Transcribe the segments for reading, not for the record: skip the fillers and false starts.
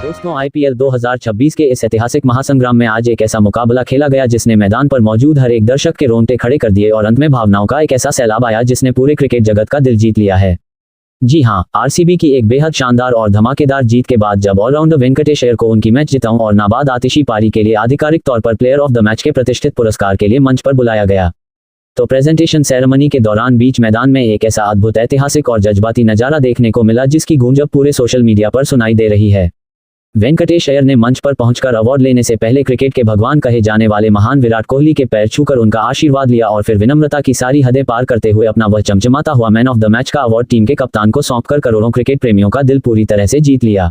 दोस्तों, आईपीएल 2026 के इस ऐतिहासिक महासंग्राम में आज एक ऐसा मुकाबला खेला गया जिसने मैदान पर मौजूद हर एक दर्शक के रोंगटे खड़े कर दिए और अंत में भावनाओं का एक ऐसा सैलाब आया जिसने पूरे क्रिकेट जगत का दिल जीत लिया है। जी हां, आरसीबी की एक बेहद शानदार और धमाकेदार जीत के बाद जब ऑलराउंडर वेंकटेश अय्यर को उनकी मैच जिताऊं और नाबाद आतिशी पारी के लिए आधिकारिक तौर पर प्लेयर ऑफ द मैच के प्रतिष्ठित पुरस्कार के लिए मंच पर बुलाया गया, तो प्रेजेंटेशन सेरेमनी के दौरान बीच मैदान में एक ऐसा अद्भुत, ऐतिहासिक और जज्बाती नजारा देखने को मिला जिसकी गूंज अब पूरे सोशल मीडिया पर सुनाई दे रही है। वेंकटेश अय्यर ने मंच पर पहुंचकर अवार्ड लेने से पहले क्रिकेट के भगवान कहे जाने वाले महान विराट कोहली के पैर छूकर उनका आशीर्वाद लिया और फिर विनम्रता की सारी हदें पार करते हुए अपना वह चमचमाता हुआ मैन ऑफ द मैच का अवार्ड टीम के कप्तान को सौंपकर करोड़ों क्रिकेट प्रेमियों का दिल पूरी तरह से जीत लिया।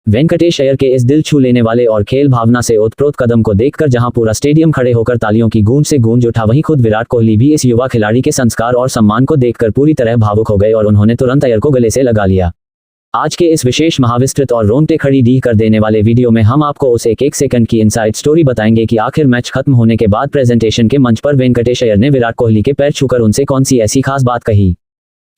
वेंकटेश अय्यर के इस दिल छू लेने वाले और खेल भावना से ओतप्रोत कदम को देखकर जहां पूरा स्टेडियम खड़े होकर तालियों की गूंज से गूंज उठा, वहीं खुद विराट कोहली भी इस युवा खिलाड़ी के संस्कार और सम्मान को देखकर पूरी तरह भावुक हो गए और उन्होंने तुरंत अय्यर को गले से लगा लिया। आज के इस विशेष महाविस्तृत और रोंगटे खड़ी डी कर देने वाले वीडियो में हम आपको उस एक सेकंड की इनसाइड स्टोरी बताएंगे कि आखिर मैच खत्म होने के बाद प्रेजेंटेशन के मंच पर वेंकटेश अय्यर ने विराट कोहली के पैर छूकर उनसे कौन सी ऐसी खास बात कही।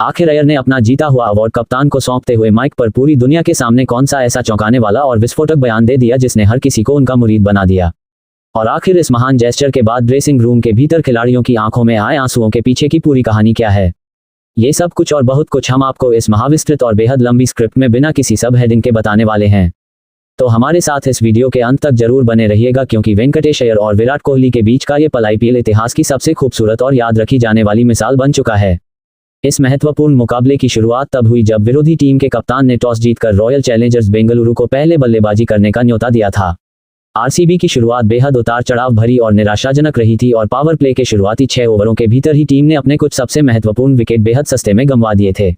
आखिर अय्यर ने अपना जीता हुआ अवार्ड कप्तान को सौंपते हुए माइक पर पूरी दुनिया के सामने कौन सा ऐसा चौंकाने वाला और विस्फोटक बयान दे दिया जिसने हर किसी को उनका मुरीद बना दिया। और आखिर इस महान जेस्चर के बाद ड्रेसिंग रूम के भीतर खिलाड़ियों की आंखों में आए आंसुओं के पीछे की पूरी कहानी क्या है, ये सब कुछ और बहुत कुछ हम आपको इस महाविस्तृत और बेहद लंबी स्क्रिप्ट में बिना किसी सब हेडिंग के बताने वाले हैं। तो हमारे साथ इस वीडियो के अंत तक जरूर बने रहिएगा, क्योंकि वेंकटेश अय्यर और विराट कोहली के बीच का ये पल आईपीएल इतिहास की सबसे खूबसूरत और याद रखी जाने वाली मिसाल बन चुका है। इस महत्वपूर्ण मुकाबले की शुरुआत तब हुई जब विरोधी टीम के कप्तान ने टॉस जीतकर रॉयल चैलेंजर्स बेंगलुरु को पहले बल्लेबाजी करने का न्योता दिया था। आरसीबी की शुरुआत बेहद उतार चढ़ाव भरी और निराशाजनक रही थी और पावर प्ले के शुरुआती 6 ओवरों के भीतर ही टीम ने अपने कुछ सबसे महत्वपूर्ण विकेट बेहद सस्ते में गंवा दिए थे,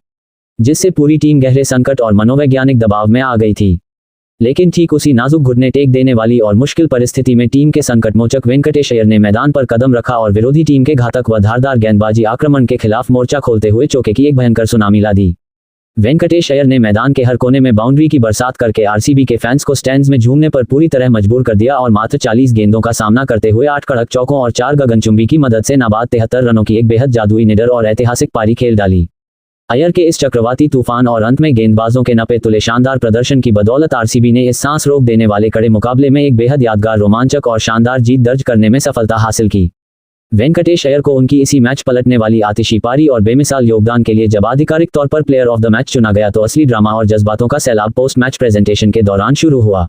जिससे पूरी टीम गहरे संकट और मनोवैज्ञानिक दबाव में आ गई थी। लेकिन ठीक उसी नाजुक घुटने टेक देने वाली और मुश्किल परिस्थिति में टीम के संकटमोचक वेंकटेश अय्यर ने मैदान पर कदम रखा और विरोधी टीम के घातक व धारदार गेंदबाजी आक्रमण के खिलाफ मोर्चा खोलते हुए चौके की एक भयंकर सुनामी ला दी। वेंकटेश अय्यर ने मैदान के हर कोने में बाउंड्री की बरसात करके आरसीबी के फैंस को स्टैंड्स में झूमने पर पूरी तरह मजबूर कर दिया और मात्र 40 गेंदों का सामना करते हुए 8 कड़क चौकों और 4 गगनचुंबी की मदद से नाबाद 73 रनों की एक बेहद जादुई, निडर और ऐतिहासिक पारी खेल डाली। अय्यर के इस चक्रवाती तूफान और अंत में गेंदबाजों के नपे तुले शानदार प्रदर्शन की बदौलत आरसीबी ने इस सांस रोक देने वाले कड़े मुकाबले में एक बेहद यादगार, रोमांचक और शानदार जीत दर्ज करने में सफलता हासिल की। वेंकटेश अय्यर को उनकी इसी मैच पलटने वाली आतिशी पारी और बेमिसाल योगदान के लिए जब आधिकारिक तौर पर प्लेयर ऑफ द मैच चुना गया तो असली ड्रामा और जज्बातों का सैलाब पोस्ट मैच प्रेजेंटेशन के दौरान शुरू हुआ,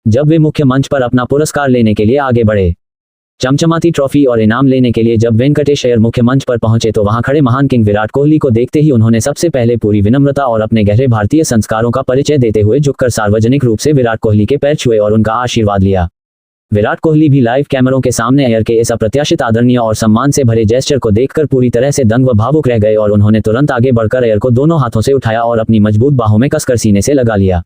जब वे मुख्य मंच पर अपना पुरस्कार लेने के लिए आगे बढ़े। चमचमाती ट्रॉफी और इनाम लेने के लिए जब वेंकटेश अय्यर मुख्य मंच पर पहुंचे तो वहां खड़े महान किंग विराट कोहली को देखते ही उन्होंने सबसे पहले पूरी विनम्रता और अपने गहरे भारतीय संस्कारों का परिचय देते हुए झुककर सार्वजनिक रूप से विराट कोहली के पैर छुए और उनका आशीर्वाद लिया। विराट कोहली भी लाइव कैमरों के सामने अय्यर के इस अप्रत्याशित, आदरणीय और सम्मान से भरे जेस्चर को देखकर पूरी तरह से दंग व भावुक रह गए और उन्होंने तुरंत आगे बढ़कर अय्यर को दोनों हाथों से उठाया और अपनी मजबूत बाहों में कसकर सीने से लगा लिया।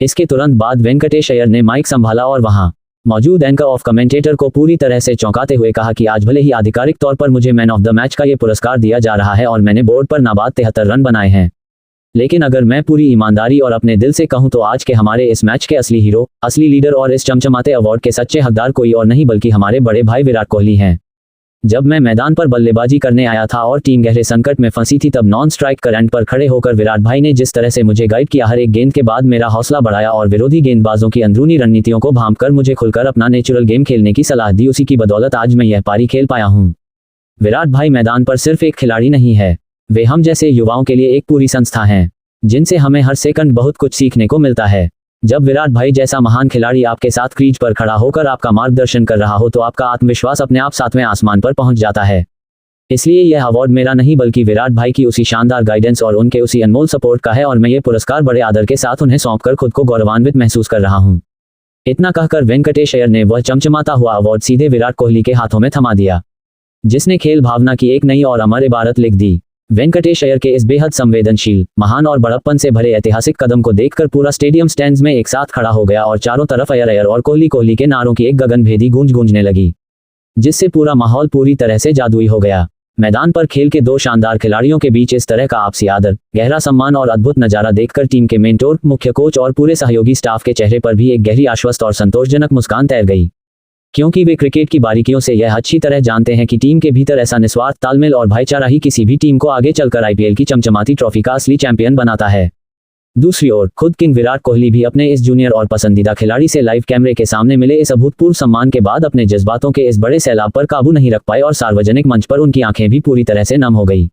इसके तुरंत बाद वेंकटेश अय्यर ने माइक संभाला और वहां मौजूद एंकर ऑफ कमेंटेटर को पूरी तरह से चौंकाते हुए कहा कि आज भले ही आधिकारिक तौर पर मुझे मैन ऑफ द मैच का ये पुरस्कार दिया जा रहा है और मैंने बोर्ड पर नाबाद 73 रन बनाए हैं, लेकिन अगर मैं पूरी ईमानदारी और अपने दिल से कहूं तो आज के हमारे इस मैच के असली हीरो, असली लीडर और इस चमचमाते अवार्ड के सच्चे हकदार कोई और नहीं बल्कि हमारे बड़े भाई विराट कोहली हैं। जब मैं मैदान पर बल्लेबाजी करने आया था और टीम गहरे संकट में फंसी थी, तब नॉन स्ट्राइक करंट पर खड़े होकर विराट भाई ने जिस तरह से मुझे गाइड किया, हर एक गेंद के बाद मेरा हौसला बढ़ाया और विरोधी गेंदबाजों की अंदरूनी रणनीतियों को भांपकर मुझे खुलकर अपना नेचुरल गेम खेलने की सलाह दी, उसी की बदौलत आज मैं यह पारी खेल पाया हूँ। विराट भाई मैदान पर सिर्फ एक खिलाड़ी नहीं है, वे हम जैसे युवाओं के लिए एक पूरी संस्था हैं, जिनसे हमें हर सेकंड बहुत कुछ सीखने को मिलता है। जब विराट भाई जैसा महान खिलाड़ी आपके साथ क्रीज पर खड़ा होकर आपका मार्गदर्शन कर रहा हो तो आपका आत्मविश्वास अपने आप 7वें आसमान पर पहुंच जाता है। इसलिए यह अवार्ड मेरा नहीं बल्कि विराट भाई की उसी शानदार गाइडेंस और उनके उसी अनमोल सपोर्ट का है और मैं ये पुरस्कार बड़े आदर के साथ उन्हें सौंपकर खुद को गौरवान्वित महसूस कर रहा हूँ। इतना कहकर वेंकटेश अय्यर ने वह चमचमाता हुआ अवार्ड सीधे विराट कोहली के हाथों में थमा दिया, जिसने खेल भावना की एक नई और अमर इबारत लिख दी। वेंकटेश अय्यर के इस बेहद संवेदनशील, महान और बड़प्पन से भरे ऐतिहासिक कदम को देखकर पूरा स्टेडियम स्टैंड्स में एक साथ खड़ा हो गया और चारों तरफ अय्यर अय्यर और कोहली कोहली के नारों की एक गगनभेदी गूंज गूंजने लगी, जिससे पूरा माहौल पूरी तरह से जादुई हो गया। मैदान पर खेल के दो शानदार खिलाड़ियों के बीच इस तरह का आपसी आदर, गहरा सम्मान और अद्भुत नजारा देखकर टीम के मेंटोर, मुख्य कोच और पूरे सहयोगी स्टाफ के चेहरे पर भी एक गहरी, आश्वस्त और संतोषजनक मुस्कान तैर गई, क्योंकि वे क्रिकेट की बारीकियों से यह अच्छी तरह जानते हैं कि टीम के भीतर ऐसा निस्वार्थ तालमेल और भाईचारा ही किसी भी टीम को आगे चलकर आईपीएल की चमचमाती ट्रॉफी का असली चैंपियन बनाता है। दूसरी ओर खुद किंग विराट कोहली भी अपने इस जूनियर और पसंदीदा खिलाड़ी से लाइव कैमरे के सामने मिले इस अभूतपूर्व सम्मान के बाद अपने जज्बातों के इस बड़े सैलाब पर काबू नहीं रख पाए और सार्वजनिक मंच पर उनकी आंखें भी पूरी तरह से नम हो गई,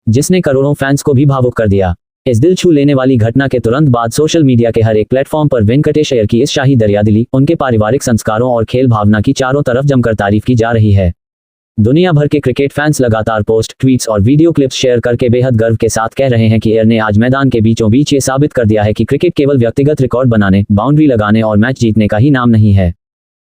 जिसने करोड़ों फैंस को भी भावुक कर दिया। इस दिल छू लेने वाली घटना के तुरंत बाद सोशल मीडिया के हर एक प्लेटफॉर्म पर वेंकटेश अय्यर की इस शाही दरियादिली, उनके पारिवारिक संस्कारों और खेल भावना की चारों तरफ जमकर तारीफ की जा रही है। दुनिया भर के क्रिकेट फैंस लगातार पोस्ट, ट्वीट्स और वीडियो क्लिप्स शेयर करके बेहद गर्व के साथ कह रहे हैं कि अय्यर ने आज मैदान के बीचों बीच ये साबित कर दिया है कि क्रिकेट केवल व्यक्तिगत रिकॉर्ड बनाने, बाउंड्री लगाने और मैच जीतने का ही नाम नहीं है,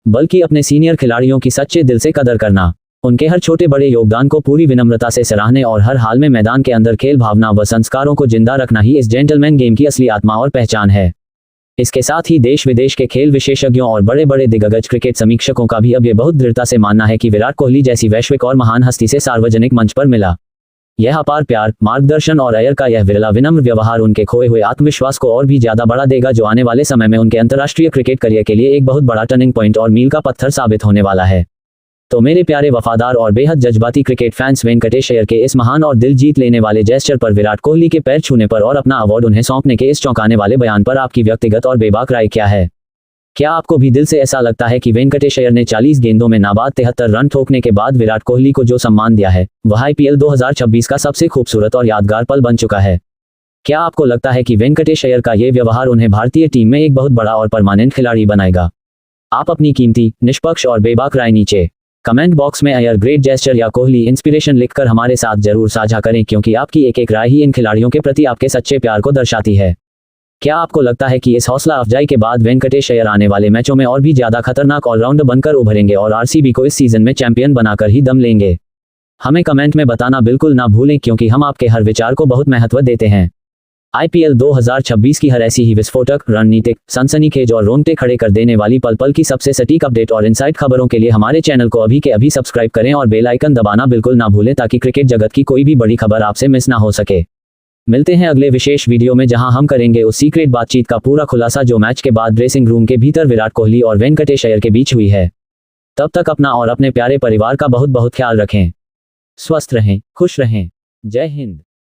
बल्कि अपने सीनियर खिलाड़ियों की सच्चे दिल से कदर करना, उनके हर छोटे बड़े योगदान को पूरी विनम्रता से सराहने और हर हाल में मैदान के अंदर खेल भावना व संस्कारों को जिंदा रखना ही इस जेंटलमैन गेम की असली आत्मा और पहचान है। इसके साथ ही देश विदेश के खेल विशेषज्ञों और बड़े बड़े दिग्गज क्रिकेट समीक्षकों का भी अब ये बहुत दृढ़ता से मानना है कि विराट कोहली जैसी वैश्विक और महान हस्ती से सार्वजनिक मंच पर मिला यह अपार प्यार, मार्गदर्शन और अय्यर का यह विरला विनम्र व्यवहार उनके खोए हुए आत्मविश्वास को और भी ज्यादा बढ़ा देगा, जो आने वाले समय में उनके अंतर्राष्ट्रीय क्रिकेट करियर के लिए एक बहुत बड़ा टर्निंग पॉइंट और मील का पत्थर साबित होने वाला है। तो मेरे प्यारे वफादार और बेहद जज्बाती क्रिकेट फैंस, वेंकटेश अय्यर के इस महान और दिल जीत लेने वाले जेस्चर पर, विराट कोहली के पैर छूने पर और अपना अवार्ड उन्हें सौंपने के इस चौंकाने वाले बयान पर आपकी व्यक्तिगत और बेबाक राय क्या है? क्या आपको भी दिल से ऐसा लगता है कि वेंकटेश अय्यर ने 40 गेंदों में नाबाद 73 रन ठोकने के बाद विराट कोहली को जो सम्मान दिया है वह IPL 2026 का सबसे खूबसूरत और यादगार पल बन चुका है? क्या आपको लगता है कि वेंकटेश अय्यर का ये व्यवहार उन्हें भारतीय टीम में एक बहुत बड़ा और परमानेंट खिलाड़ी बनाएगा? आप अपनी कीमती, निष्पक्ष और बेबाक राय नीचे कमेंट बॉक्स में अय्यर ग्रेट जेस्चर या कोहली इंस्पिरेशन लिखकर हमारे साथ जरूर साझा करें, क्योंकि आपकी एक एक राय ही इन खिलाड़ियों के प्रति आपके सच्चे प्यार को दर्शाती है। क्या आपको लगता है कि इस हौसला अफजाई के बाद वेंकटेश अय्यर आने वाले मैचों में और भी ज्यादा खतरनाक ऑलराउंडर बनकर उभरेंगे और RCB को इस सीजन में चैंपियन बनाकर ही दम लेंगे? हमें कमेंट में बताना बिल्कुल ना भूलें, क्योंकि हम आपके हर विचार को बहुत महत्व देते हैं। IPL 2026 की हर ऐसी ही विस्फोटक, रणनीतिक, सनसनीखेज और रोंगटे खड़े कर देने वाली पल पल की सबसे सटीक अपडेट और इनसाइट खबरों के लिए हमारे चैनल को अभी के अभी सब्सक्राइब करें और बेल आइकन दबाना बिल्कुल ना भूलें, ताकि क्रिकेट जगत की कोई भी बड़ी खबर आपसे मिस ना हो सके। मिलते हैं अगले विशेष वीडियो में, जहां हम करेंगे उस सीक्रेट बातचीत का पूरा खुलासा जो मैच के बाद ड्रेसिंग रूम के भीतर विराट कोहली और वेंकटेश अय्यर के बीच हुई है। तब तक अपना और अपने प्यारे परिवार का बहुत बहुत ख्याल रखें। स्वस्थ रहें, खुश रहें। जय हिंद।